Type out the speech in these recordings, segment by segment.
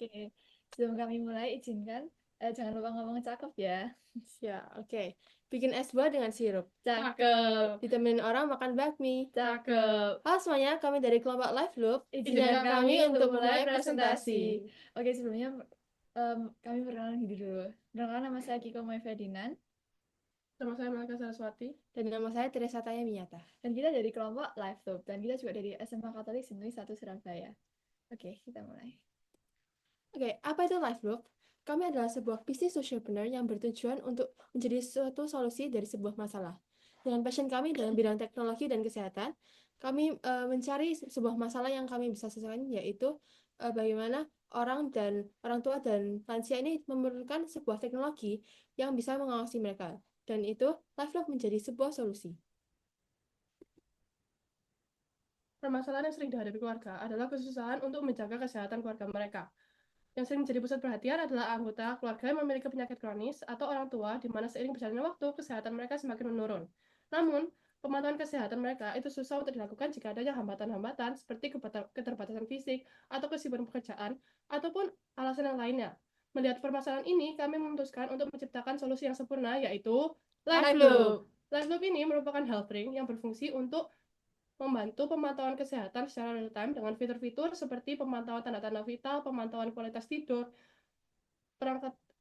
Oke, sebelum kami mulai, izinkan jangan lupa ngomong cakep ya. Ya, oke. Bikin es buah dengan sirup. Cakep, Ditemenin orang makan bakmi. cakep. Halo semuanya, kami dari kelompok Live Loop. Izinkan kami untuk mulai presentasi. Oke, sebelumnya kami perkenalan diri dulu. Perkenalkan, nama saya Kiko Mai Ferdinand Nama saya Malaka Saraswati. Dan nama saya Teresa Taya Miyata. dan kita dari kelompok Live Talk dan kita juga dari SMA Katolik Sinui 1 Surabaya. Oke, kita mulai. Oke, apa itu Live Loop? Kami adalah sebuah bisnis socialpreneur yang bertujuan untuk menjadi suatu solusi dari sebuah masalah. Dengan passion kami dalam bidang teknologi dan kesehatan, kami mencari sebuah masalah yang kami bisa selesaikan, yaitu bagaimana orang tua dan lansia ini memerlukan sebuah teknologi yang bisa mengawasi mereka. Dan itu LiveLock menjadi sebuah solusi. Permasalahan yang sering dihadapi keluarga adalah kesusahan untuk menjaga kesehatan keluarga mereka. Yang sering menjadi pusat perhatian adalah anggota keluarga yang memiliki penyakit kronis atau orang tua di mana seiring berjalannya waktu kesehatan mereka semakin menurun. Namun, pemantauan kesehatan mereka itu susah untuk dilakukan jika adanya hambatan-hambatan seperti keterbatasan fisik atau kesibukan pekerjaan ataupun alasan yang lainnya. Melihat permasalahan ini, kami memutuskan untuk menciptakan solusi yang sempurna, yaitu Live LiveLoop. Loop. LiveLoop ini merupakan health ring yang berfungsi untuk membantu pemantauan kesehatan secara real time dengan fitur-fitur seperti pemantauan tanda-tanda vital, pemantauan kualitas tidur,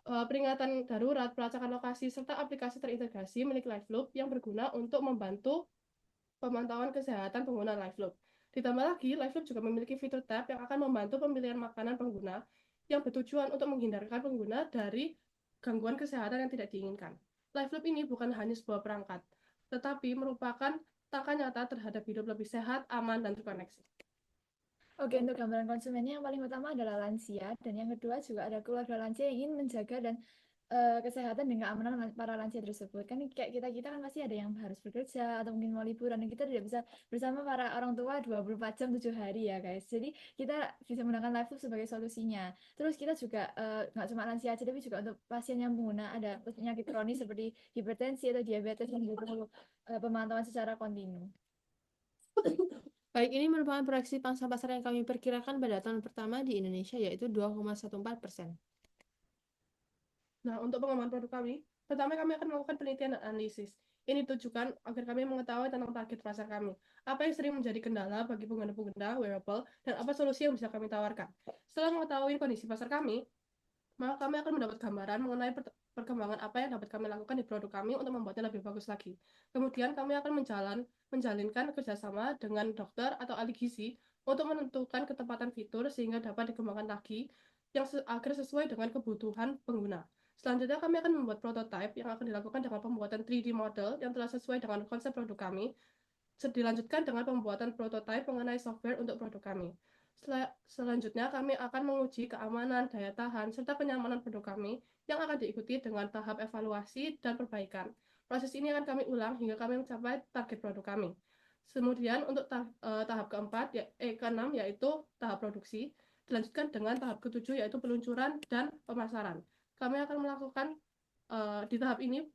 peringatan darurat, pelacakan lokasi, serta aplikasi terintegrasi milik LiveLoop yang berguna untuk membantu pemantauan kesehatan pengguna LiveLoop. Ditambah lagi, LiveLoop juga memiliki fitur tab yang akan membantu pemilihan makanan pengguna yang bertujuan untuk menghindarkan pengguna dari gangguan kesehatan yang tidak diinginkan. LiveLoop ini bukan hanya sebuah perangkat, tetapi merupakan tangga nyata terhadap hidup lebih sehat, aman, dan terkoneksi. Oke, untuk gambaran konsumennya yang paling utama adalah lansia dan yang kedua juga ada keluarga lansia yang ingin menjaga dan kesehatan dan keamanan para lansia tersebut. Kan kayak kita kan pasti ada yang harus bekerja atau mungkin mau liburan dan kita tidak bisa bersama para orang tua 24 jam 7 hari ya guys. Jadi kita bisa menggunakan live tube sebagai solusinya. Terus kita juga nggak cuma lansia aja tapi juga untuk pasien yang pengguna ada penyakit kronis seperti hipertensi atau diabetes yang butuh pemantauan secara kontinu. Baik, ini merupakan proyeksi pangsa pasar yang kami perkirakan pada tahun pertama di Indonesia, yaitu 2,14%. Nah, untuk pengembangan produk kami, pertama kami akan melakukan penelitian dan analisis. Ini ditujukan agar kami mengetahui tentang target pasar kami, apa yang sering menjadi kendala bagi pengguna-pengguna wearable, dan apa solusi yang bisa kami tawarkan. Setelah mengetahui kondisi pasar kami, maka kami akan mendapat gambaran mengenai perkembangan apa yang dapat kami lakukan di produk kami untuk membuatnya lebih bagus lagi. Kemudian kami akan menjalinkan kerjasama dengan dokter atau ahli gizi untuk menentukan ketepatan fitur sehingga dapat dikembangkan lagi agar sesuai dengan kebutuhan pengguna. Selanjutnya kami akan membuat prototipe yang akan dilakukan dengan pembuatan 3D model yang telah sesuai dengan konsep produk kami. Dilanjutkan dengan pembuatan prototipe mengenai software untuk produk kami. Selanjutnya, kami akan menguji keamanan, daya tahan, serta kenyamanan produk kami yang akan diikuti dengan tahap evaluasi dan perbaikan. Proses ini akan kami ulang hingga kami mencapai target produk kami. Kemudian untuk tahap keempat, keenam yaitu tahap produksi, dilanjutkan dengan tahap ketujuh yaitu peluncuran dan pemasaran. Kami akan melakukan di tahap ini,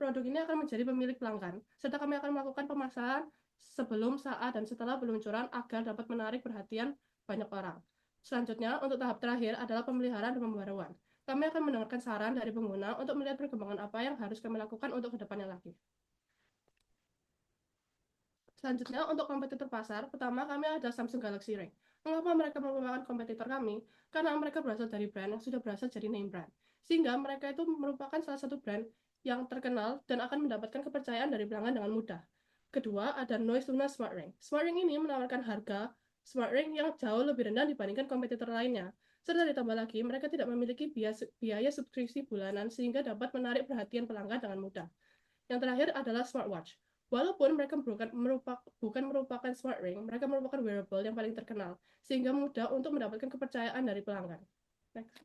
produk ini akan menjadi pemilik pelanggan, serta kami akan melakukan pemasaran sebelum, saat, dan setelah peluncuran agar dapat menarik perhatian banyak orang. Selanjutnya, untuk tahap terakhir adalah pemeliharaan dan pembaruan. Kami akan mendengarkan saran dari pengguna untuk melihat perkembangan apa yang harus kami lakukan untuk kedepannya lagi. Selanjutnya, untuk kompetitor pasar, pertama kami ada Samsung Galaxy Ring. Mengapa mereka merupakan kompetitor kami? Karena mereka berasal dari brand yang sudah berasal jadi name brand. Sehingga mereka itu merupakan salah satu brand yang terkenal dan akan mendapatkan kepercayaan dari pelanggan dengan mudah. Kedua, ada Noise Luna Smart Ring. Smart Ring ini menawarkan harga Smart Ring yang jauh lebih rendah dibandingkan kompetitor lainnya. Serta ditambah lagi, mereka tidak memiliki biaya subskripsi bulanan sehingga dapat menarik perhatian pelanggan dengan mudah. Yang terakhir adalah smartwatch. Walaupun mereka bukan merupakan smart ring, mereka merupakan wearable yang paling terkenal, sehingga mudah untuk mendapatkan kepercayaan dari pelanggan. Next.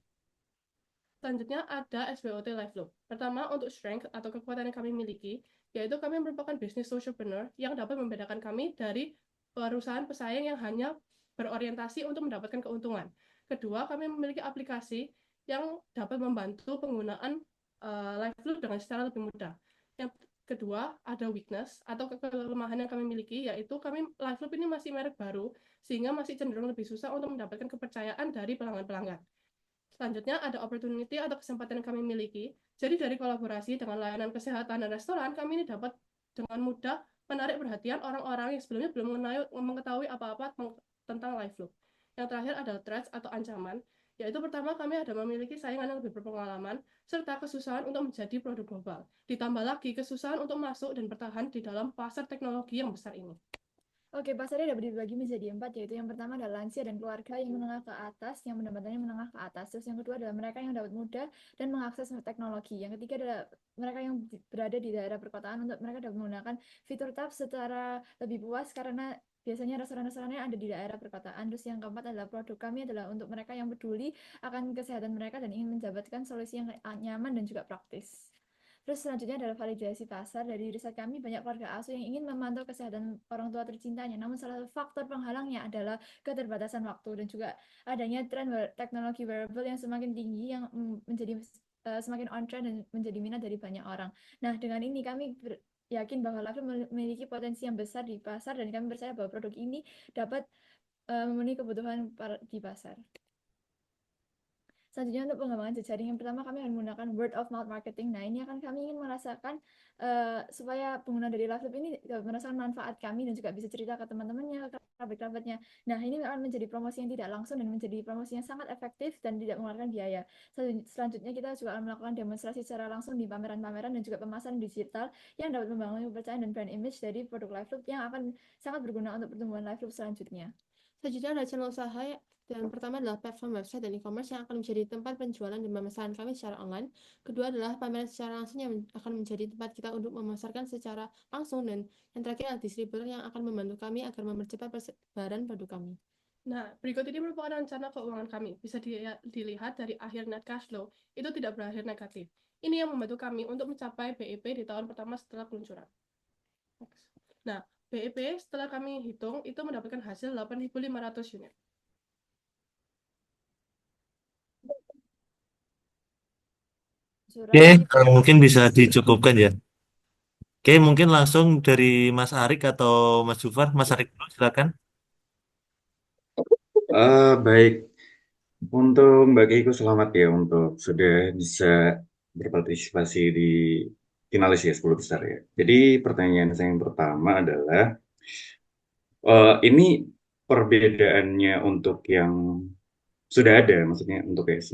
Selanjutnya ada SBOT Live Loop. Pertama, untuk strength atau kekuatan yang kami miliki, yaitu kami merupakan business socialpreneur yang dapat membedakan kami dari perusahaan pesaing yang hanya berorientasi untuk mendapatkan keuntungan. Kedua, kami memiliki aplikasi yang dapat membantu penggunaan Live Loop dengan secara lebih mudah. Yang kedua, ada weakness atau kelemahan yang kami miliki, yaitu kami Live Loop ini masih merek baru, sehingga masih cenderung lebih susah untuk mendapatkan kepercayaan dari pelanggan-pelanggan. Selanjutnya ada opportunity atau kesempatan yang kami miliki. Jadi dari kolaborasi dengan layanan kesehatan dan restoran, kami ini dapat dengan mudah menarik perhatian orang-orang yang sebelumnya belum mengetahui apa-apa tentang live loop. Yang terakhir adalah threats atau ancaman, yaitu pertama kami ada memiliki saingan yang lebih berpengalaman, serta kesusahan untuk menjadi produk global. Ditambah lagi kesusahan untuk masuk dan bertahan di dalam pasar teknologi yang besar ini. Oke, pasarnya dapat dibagi menjadi 4, yaitu yang pertama adalah lansia dan keluarga yang menengah ke atas, yang pendapatannya menengah ke atas. Terus yang kedua adalah mereka yang dapat mudah dan mengakses teknologi. Yang ketiga adalah mereka yang berada di daerah perkotaan untuk mereka dapat menggunakan fitur tab secara lebih puas karena biasanya restoran-restorannya ada di daerah perkotaan. Terus yang keempat adalah produk kami adalah untuk mereka yang peduli akan kesehatan mereka dan ingin mendapatkan solusi yang nyaman dan juga praktis. Terus selanjutnya adalah validasi pasar. Dari riset kami, banyak keluarga asuh yang ingin memantau kesehatan orang tua tercintanya. Namun salah satu faktor penghalangnya adalah keterbatasan waktu dan juga adanya tren teknologi wearable yang semakin tinggi yang menjadi semakin on trend dan menjadi minat dari banyak orang. Nah, dengan ini kami yakin bahwa Live memiliki potensi yang besar di pasar dan kami percaya bahwa produk ini dapat memenuhi kebutuhan di pasar. Selanjutnya untuk pengembangan jejaring, yang pertama kami akan menggunakan word of mouth marketing. Nah, ini akan kami ingin merasakan supaya pengguna dari LiveLoop ini merasakan manfaat kami dan juga bisa cerita ke teman-temannya, ke kerabat-kerabatnya. Nah, ini akan menjadi promosi yang tidak langsung dan menjadi promosi yang sangat efektif dan tidak mengeluarkan biaya. Selanjutnya kita juga akan melakukan demonstrasi secara langsung di pameran-pameran dan juga pemasaran digital yang dapat membangun kepercayaan dan brand image dari produk LiveLoop yang akan sangat berguna untuk pertumbuhan LiveLoop selanjutnya. Selanjutnya ada channel usaha dan pertama adalah platform website dan e-commerce yang akan menjadi tempat penjualan dan pemasaran kami secara online. Kedua adalah pameran secara langsung yang akan menjadi tempat kita untuk memasarkan secara langsung. Dan yang terakhir adalah distributor yang akan membantu kami agar mempercepat persebaran produk kami. Nah, berikut ini merupakan rencana keuangan kami. Bisa dilihat dari akhir net cash flow, itu tidak berakhir negatif. Ini yang membantu kami untuk mencapai BEP di tahun pertama setelah peluncuran. Nah, BEP setelah kami hitung itu mendapatkan hasil 8.500 unit. Oke, mungkin bisa dicukupkan ya. Oke, mungkin langsung dari Mas Arik atau Mas Jufar. Mas Arik dulu, silakan. Baik, untuk Mbak Keiko selamat ya untuk sudah bisa berpartisipasi di finalis ya 10 besar ya. Jadi pertanyaan saya yang pertama adalah ini perbedaannya untuk yang sudah ada, maksudnya untuk kayak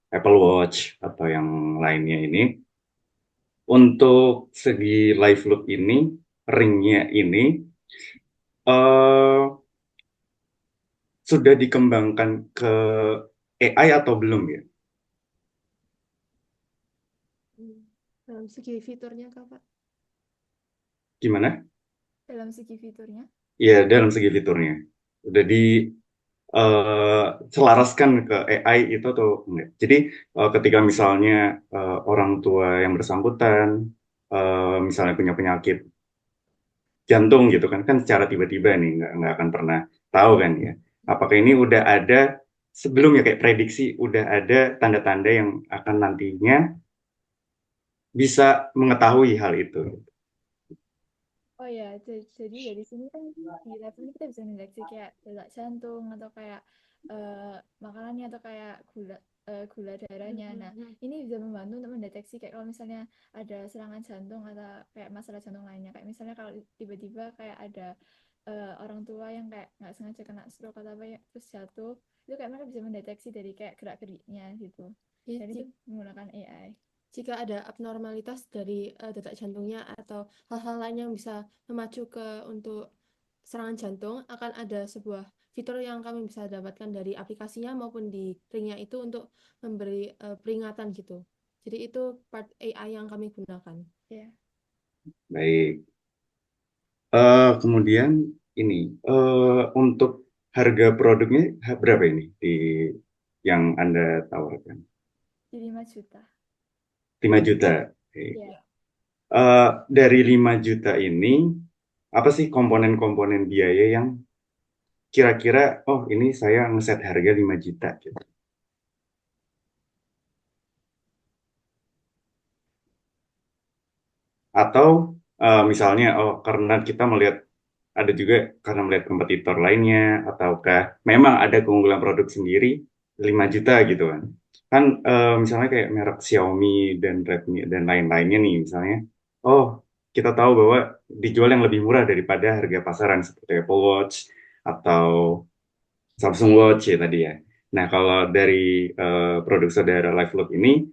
Apple Watch atau yang lainnya ini, untuk segi live loop ini, ringnya ini eh sudah dikembangkan ke AI atau belum ya? Dalam segi fiturnya, Kak? Gimana? Dalam segi fiturnya? Ya, dalam segi fiturnya. Udah selaraskan ke AI itu atau enggak? Jadi ketika misalnya orang tua yang bersangkutan misalnya punya penyakit jantung gitu kan, kan secara tiba-tiba nih nggak akan pernah tahu kan ya. Apakah ini udah ada sebelumnya kayak prediksi udah ada tanda-tanda yang akan nantinya bisa mengetahui hal itu? Oh ya, jadi dari sini kan di level ini kita bisa mendeteksi kayak detak jantung atau kayak makanannya atau kayak gula darahnya. Nah, ini bisa membantu untuk mendeteksi kayak kalau misalnya ada serangan jantung atau kayak masalah jantung lainnya. Kayak misalnya kalau tiba-tiba kayak ada orang tua yang kayak nggak sengaja kena stroke atau apa ya, terus jatuh, itu kayak mereka bisa mendeteksi dari kayak gerak-geriknya gitu. Dan itu menggunakan AI. Jika ada abnormalitas dari detak jantungnya atau hal-hal lain yang bisa memacu untuk serangan jantung, akan ada sebuah fitur yang kami bisa dapatkan dari aplikasinya maupun di ringnya itu untuk memberi peringatan gitu. Jadi itu part AI yang kami gunakan. Yeah. Baik. Kemudian ini untuk harga produknya berapa ini di yang Anda tawarkan? Di 5 juta. 5 juta. Oke. Yeah. Dari 5 juta ini apa sih komponen-komponen biaya yang kira-kira oh ini saya ngeset harga 5 juta gitu. Atau misalnya oh karena kita melihat ada juga karena melihat kompetitor lainnya ataukah memang ada keunggulan produk sendiri 5 juta gitu kan. Kan misalnya kayak merek Xiaomi dan Redmi dan lain-lainnya nih misalnya. Oh, kita tahu bahwa dijual yang lebih murah daripada harga pasaran seperti Apple Watch atau Samsung Watch ya tadi ya. Nah, kalau dari produk saudara Livelook ini,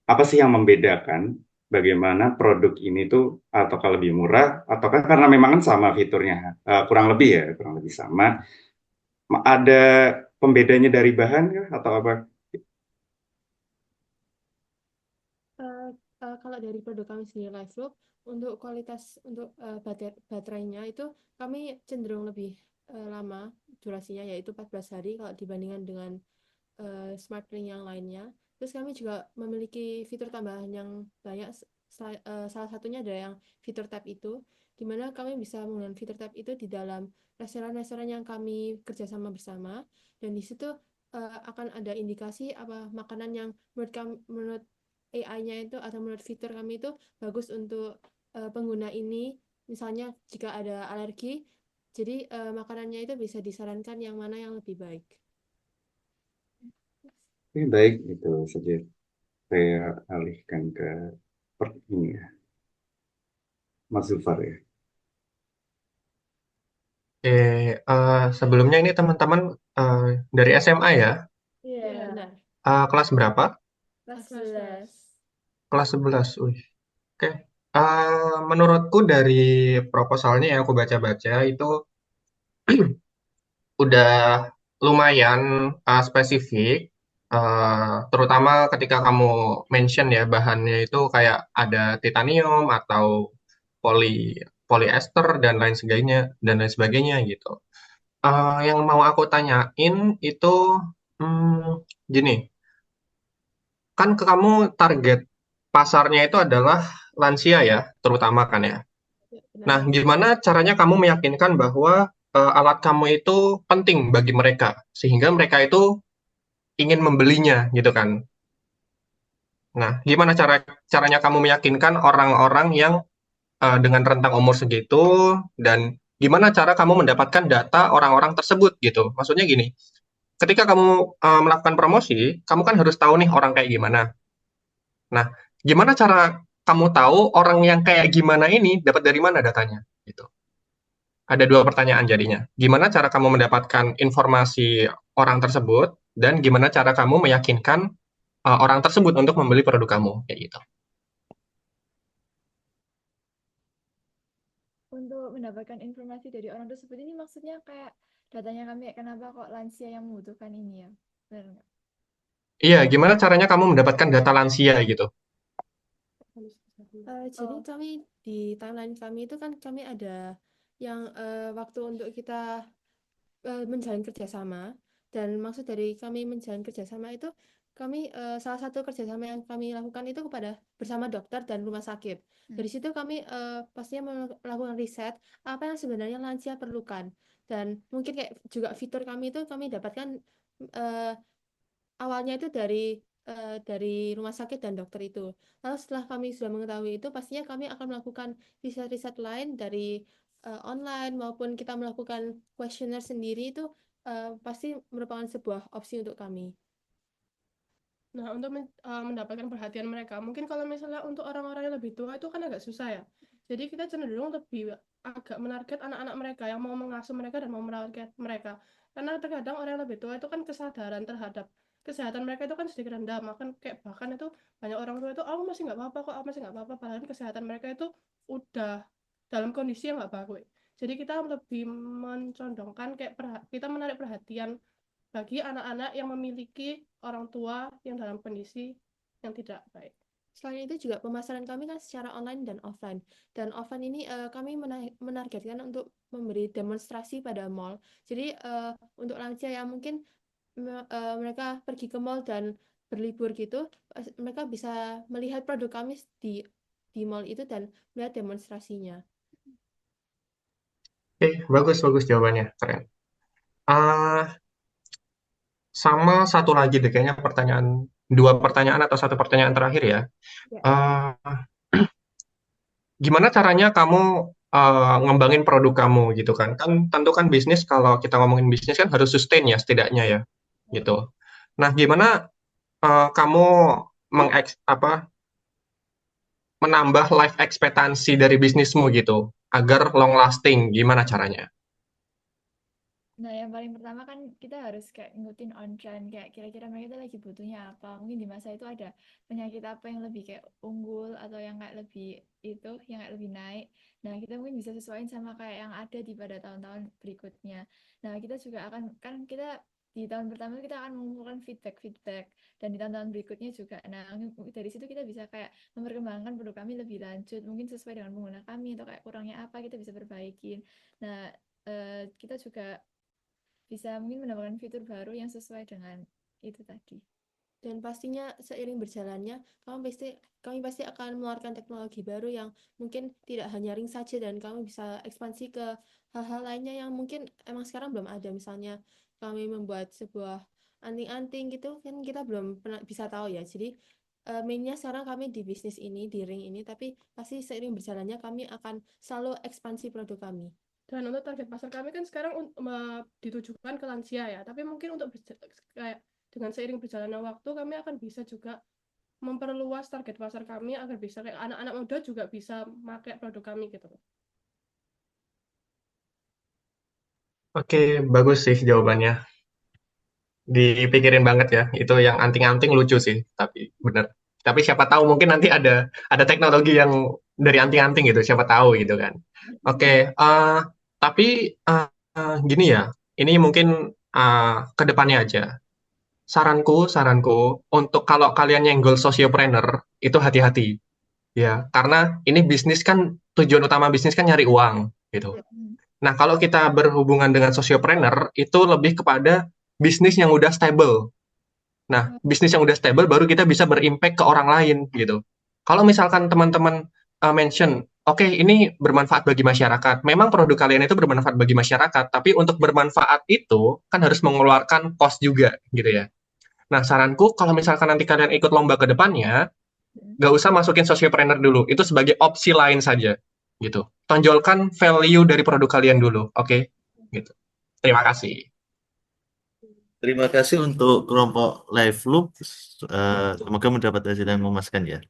apa sih yang membedakan bagaimana produk ini tuh ataukah lebih murah ataukah karena memang kan sama fiturnya kurang lebih ya kurang lebih sama. Ada pembedanya dari bahan kah atau apa? Eh, kalau dari produk kami sendiri Livelook, untuk kualitas untuk baterainya itu kami cenderung lebih lama durasinya, yaitu 14 hari kalau dibandingkan dengan SmartLink yang lainnya. Terus kami juga memiliki fitur tambahan yang banyak. Salah satunya ada yang fitur tab itu, di mana kami bisa menggunakan fitur tab itu di dalam restoran-restoran yang kami kerjasama bersama, dan di situ akan ada indikasi apa makanan yang menurut AI-nya itu atau menurut fitur kami itu bagus untuk pengguna ini. Misalnya jika ada alergi, jadi makanannya itu bisa disarankan yang mana yang lebih baik. Baik, itu saja saya alihkan ke ini ya, Mas Zulfar ya. Sebelumnya ini teman-teman dari SMA ya, Iya, Iya, benar. kelas berapa? kelas Kelas 11. Kelas 11. Wih, oke. Menurutku dari proposalnya yang aku baca-baca itu udah lumayan spesifik, terutama ketika kamu mention ya bahannya itu kayak ada titanium atau poli polyester dan lain sebagainya gitu. Yang mau aku tanyain itu gini, kan ke kamu target pasarnya itu adalah lansia ya, terutama kan ya. Ya, Nah, benar. gimana caranya kamu meyakinkan bahwa alat kamu itu penting bagi mereka, sehingga mereka itu ingin membelinya gitu kan. Nah, gimana caranya kamu meyakinkan orang-orang yang dengan rentang umur segitu, dan gimana cara kamu mendapatkan data orang-orang tersebut gitu. Maksudnya gini, ketika kamu melakukan promosi, kamu kan harus tahu nih orang kayak gimana. Nah, gimana cara kamu tahu orang yang kayak gimana ini dapat dari mana datanya? Gitu. Ada dua pertanyaan jadinya. Gimana cara kamu mendapatkan informasi orang tersebut, dan gimana cara kamu meyakinkan orang tersebut untuk membeli produk kamu? Kayak gitu. Untuk mendapatkan informasi dari orang tersebut ini maksudnya kayak datanya kami kenapa kok lansia yang membutuhkan ini ya. Benar nggak? Iya, gimana caranya kamu mendapatkan data lansia gitu? Jadi Oh, kami di timeline kami itu kan kami ada yang waktu untuk kita menjalin kerjasama, dan maksud dari kami menjalin kerjasama itu kami salah satu kerjasama yang kami lakukan itu kepada bersama dokter dan rumah sakit. Dari situ kami pastinya melakukan riset apa yang sebenarnya lansia perlukan, dan mungkin kayak juga fitur kami itu kami dapatkan eh, awalnya itu dari rumah sakit dan dokter itu. Lalu setelah kami sudah mengetahui itu, pastinya kami akan melakukan riset-riset lain dari online maupun kita melakukan kuesioner sendiri itu pasti merupakan sebuah opsi untuk kami. Nah, untuk mendapatkan perhatian mereka, mungkin kalau misalnya untuk orang-orang yang lebih tua itu kan agak susah ya. Jadi kita cenderung lebih agak menarget anak-anak mereka yang mau mengasuh mereka dan mau merawat mereka. Karena terkadang orang yang lebih tua itu kan kesadaran terhadap kesehatan mereka itu kan sedikit rendah. Bahkan itu banyak orang tua itu, aku masih nggak apa-apa kok, aku masih nggak apa-apa. Padahal kesehatan mereka itu udah dalam kondisi yang nggak bagus. Jadi kita lebih mencondongkan kayak kita menarik perhatian bagi anak-anak yang memiliki orang tua yang dalam kondisi yang tidak baik. Selain itu juga pemasaran kami kan secara online dan offline. Dan offline ini kami menargetkan untuk memberi demonstrasi pada mall. Jadi untuk lansia yang mungkin mereka pergi ke mall dan berlibur gitu, mereka bisa melihat produk kami di mall itu dan melihat demonstrasinya. Oke, bagus bagus jawabannya, keren. Ah, sama satu lagi deh, kayaknya dua pertanyaan atau satu pertanyaan terakhir ya. Ya. Ah, Gimana caranya kamu ngembangin produk kamu gitu kan? Kan tentu kan bisnis, kalau kita ngomongin bisnis kan harus sustain ya setidaknya ya, gitu. Nah, gimana kamu menambah life ekspektansi dari bisnismu gitu agar long lasting? Gimana caranya? Nah, yang paling pertama kan kita harus kayak ngikutin on trend, kayak kira-kira mereka itu lagi butuhnya apa. Mungkin di masa itu ada penyakit apa yang lebih kayak unggul atau yang kayak lebih itu, yang kayak lebih naik. Nah, kita mungkin bisa sesuaiin sama kayak yang ada di pada tahun-tahun berikutnya. Nah, kita juga akan kan kita di tahun pertama kita akan mengumpulkan feedback-feedback dan di tahun-tahun berikutnya juga. Nah, dari situ kita bisa kayak memperkembangkan produk kami lebih lanjut, mungkin sesuai dengan pengguna kami atau kayak kurangnya apa kita bisa perbaikin. Nah, kita juga bisa mungkin mendapatkan fitur baru yang sesuai dengan itu tadi. Dan pastinya seiring berjalannya kami pasti akan mengeluarkan teknologi baru yang mungkin tidak hanya ring saja dan kami bisa ekspansi ke hal-hal lainnya yang mungkin emang sekarang belum ada. Misalnya kami membuat sebuah anting-anting gitu kan kita belum pernah bisa tahu ya. Jadi mainnya sekarang kami di bisnis ini, di ring ini, tapi pasti seiring berjalannya kami akan selalu ekspansi produk kami. Dan untuk target pasar kami kan sekarang ditujukan ke lansia ya, tapi mungkin untuk kayak dengan seiring berjalannya waktu kami akan bisa juga memperluas target pasar kami agar bisa kayak anak-anak muda juga bisa pakai produk kami gitu. Oke, bagus sih jawabannya. Dipikirin banget ya. Itu yang anting-anting lucu sih, tapi bener. Tapi siapa tahu mungkin nanti ada teknologi yang dari anting-anting gitu, siapa tahu gitu kan. Oke, tapi gini ya, ini mungkin ke depannya aja. Saranku untuk kalau kalian nyenggol sociopreneur itu hati-hati ya, karena ini bisnis kan tujuan utama bisnis kan nyari uang gitu. Nah, kalau kita berhubungan dengan sociopreneur itu lebih kepada bisnis yang udah stable. Nah, bisnis yang udah stable baru kita bisa berimpact ke orang lain gitu. Kalau misalkan teman-teman mention, oke, ini bermanfaat bagi masyarakat. Memang produk kalian itu bermanfaat bagi masyarakat, tapi untuk bermanfaat itu kan harus mengeluarkan cost juga gitu ya. Nah, saranku kalau misalkan nanti kalian ikut lomba ke depannya, nggak usah masukin sociopreneur dulu. Itu sebagai opsi lain saja gitu. Tonjolkan value dari produk kalian dulu, oke? Gitu. Terima kasih. Terima kasih untuk kelompok Live Loop. Semoga mendapat hasil yang memuaskan ya.